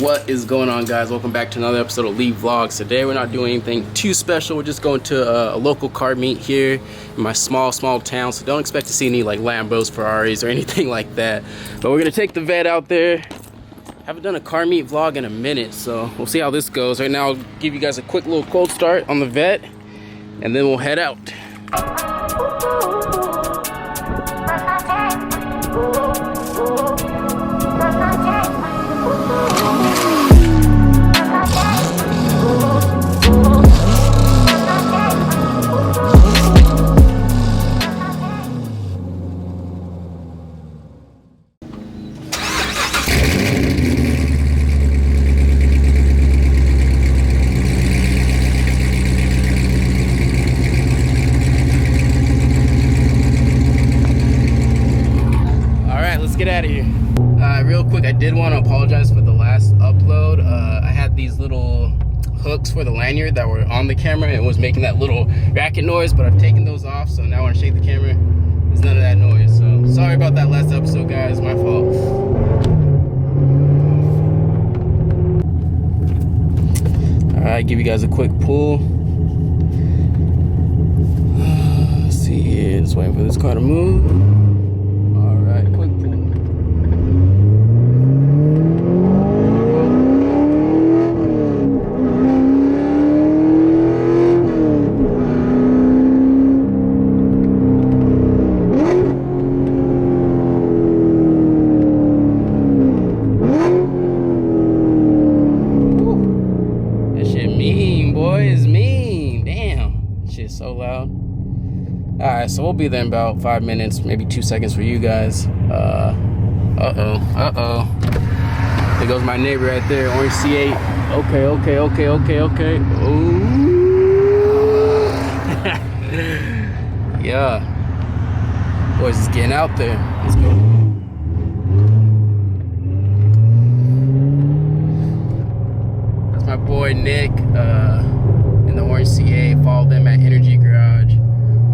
What is going on, guys? Welcome back to another episode of Lee Vlogs. Today we're not doing anything too special. We're just going to a local car meet here in my small town, so don't expect to see any like Lambos, Ferraris, or anything like that. But we're gonna take the vet out there. Haven't done a car meet vlog in a minute, so we'll see how this goes. Right now I'll give you guys a quick little cold start on the vet, and then we'll head out. Get out of here. Real quick, I did want to apologize for the last upload. I had these little hooks for the lanyard that were on the camera and it was making that little racket noise, but I've taken those off, so now when I shake the camera, there's none of that noise. So sorry about that last episode, guys. My fault. Alright, give you guys a quick pull. Let's see here. Just waiting for this car to move. Alright, quick pull. So loud. Alright, so we'll be there in about 5 minutes, maybe 2 seconds for you guys. Uh-oh. There goes my neighbor right there, orange C8. Okay. Ooh. Yeah. Boys is getting out there. Let's go. That's my boy Nick. In the orange C8, follow them at Energy Garage.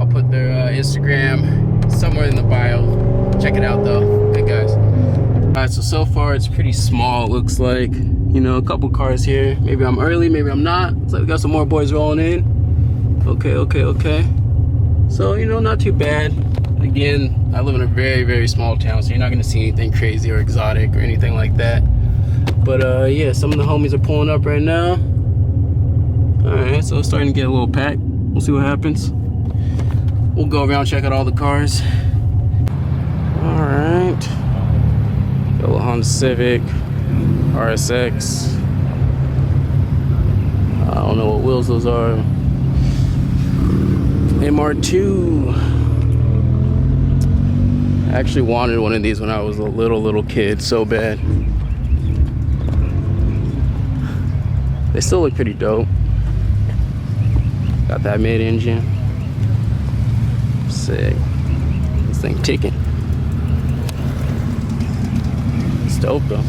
I'll put their Instagram somewhere in the bio. Check it out though. Good guys. Alright, so far it's pretty small, it looks like. You know, a couple cars here. Maybe I'm early, maybe I'm not. Looks like we got some more boys rolling in. Okay. So, you know, not too bad. Again, I live in a very small town, so you're not gonna see anything crazy or exotic or anything like that. But yeah, some of the homies are pulling up right now. Alright, so it's starting to get a little packed. We'll see what happens. We'll go around, check out all the cars. Alright. Got a little Honda Civic, RSX. I don't know what wheels those are. MR2. I actually wanted one of these when I was a little kid, so bad. They still look pretty dope. Got that mid-engine. Sick. This thing ticking. It's dope though.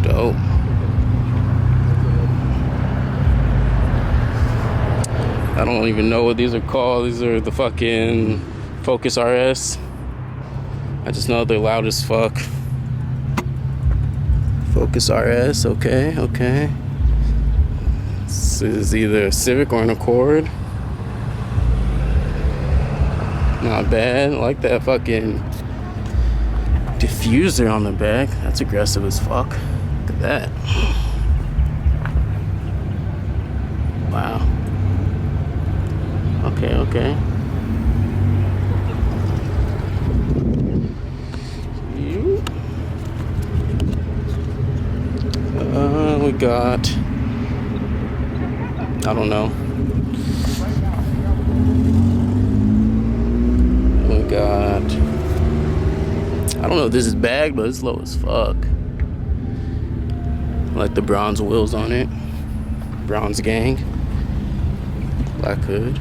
Dope. I don't even know what these are called. These are the fucking Focus RS. I just know they're loud as fuck. Focus RS, okay. This is either a Civic or an Accord. Not bad. I like that fucking diffuser on the back. That's aggressive as fuck. Look at that. Wow. Okay. We got, I don't know. We got, I don't know if this is bagged, but it's low as fuck. I like the bronze wheels on it. Bronze gang. Black hood.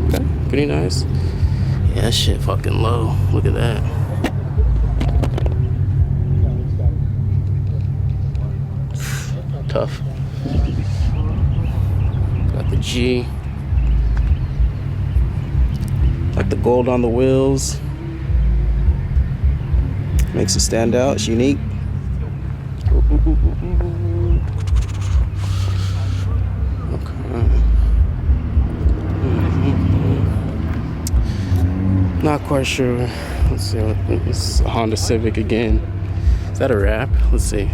Okay, pretty nice. Yeah, that shit fucking low. Look at that. Tough. Got the G. the gold on the wheels. Makes it stand out. It's unique. Not quite sure. Let's see. It's a Honda Civic again. Is that a wrap? Let's see.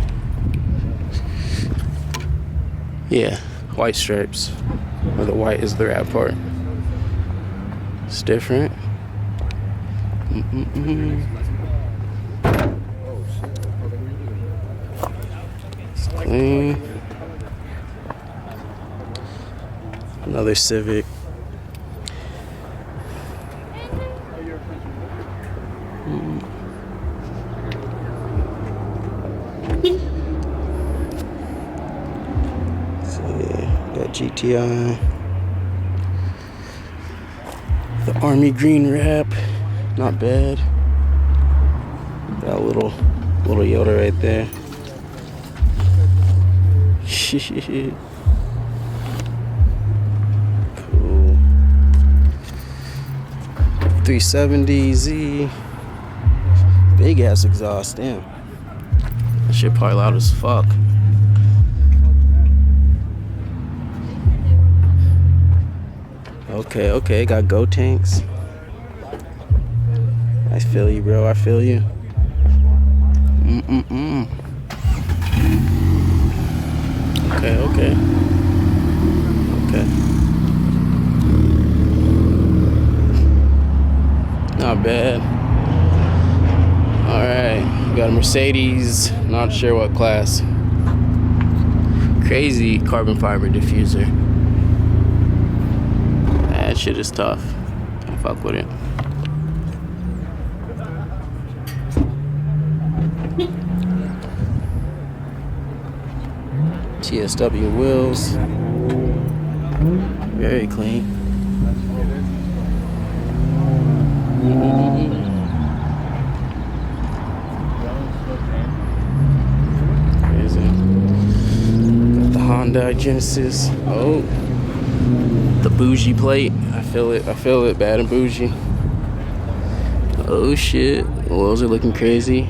Yeah, white stripes. Or the white is the wrap part. It's different. It's clean. Another Civic. Got GTI. The army green wrap, not bad. Got a little Yoda right there. Cool. 370Z. Big ass exhaust, damn. That shit probably loud as fuck. Okay, got Go tanks. I feel you, bro. I feel you. Okay. Not bad. Alright, got a Mercedes, not sure what class. Crazy carbon fiber diffuser. That shit is tough. Can't fuck with it. TSW wheels. Very clean. Crazy. Got the Honda Genesis. Oh. The bougie plate. I feel it bad and bougie. Oh shit. Wheels are looking crazy.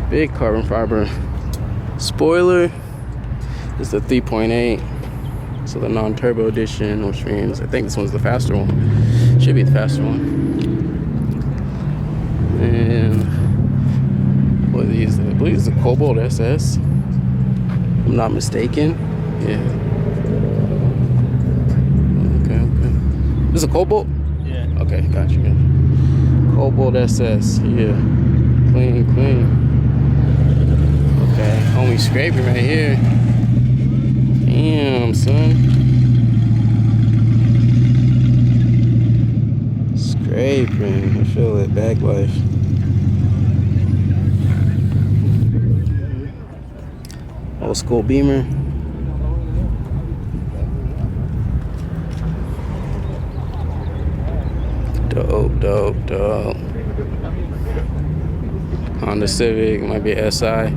Big carbon fiber spoiler. It's the 3.8, so the non-turbo edition, which means I think this one's the faster one. Should be the faster one. And what are these? I believe it's a Cobalt SS. If I'm not mistaken. Yeah. Okay. This is a Cobalt? Yeah. Okay, gotcha. Cobalt SS. Yeah. Clean. Okay, only scraping right here. Damn, son. Scraping. I feel it. Bag life. Old school Beamer. Dope. Honda Civic. Might be a SI.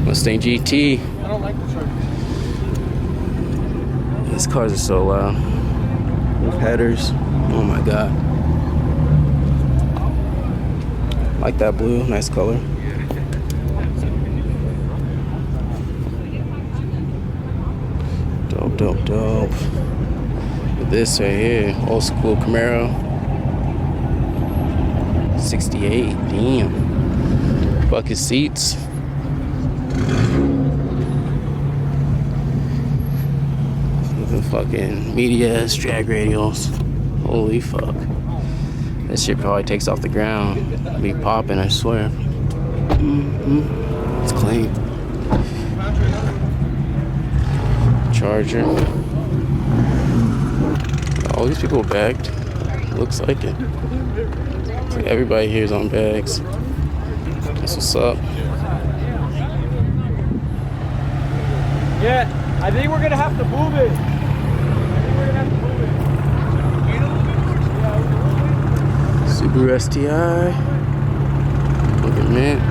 Mustang GT. I don't like the truck. These cars are so loud. With headers. Oh my god. Like that blue. Nice color. Dope. This right here. Old school Camaro. 68. Damn. Bucket seats. The fucking media drag radials. Holy fuck. This shit probably takes off the ground. Be popping, I swear. It's clean. Charger. All these people bagged. Looks like it. It's like everybody here is on bags. That's what's up. Yeah, I think we're gonna have to move it. Subaru STI. Look at mint.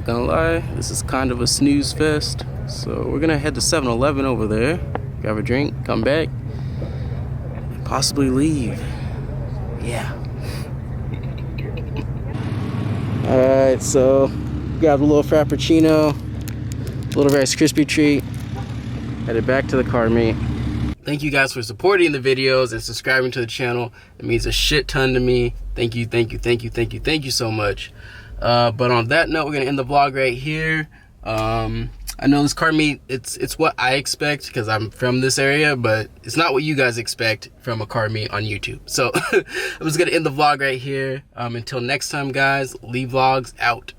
Not gonna lie, this is kind of a snooze fest. So we're gonna head to 7-Eleven over there, grab a drink, come back, and possibly leave. Yeah. Alright, so grabbed a little Frappuccino, a little Rice Krispie treat, headed back to the car meet. Thank you guys for supporting the videos and subscribing to the channel. It means a shit ton to me. Thank you, thank you, thank you, thank you, thank you so much. But on that note, we're gonna end the vlog right here. I know this car meet, it's what I expect because I'm from this area, but it's not what you guys expect from a car meet on YouTube. So I'm just gonna end the vlog right here. Until next time, guys, Lee Vlogs out.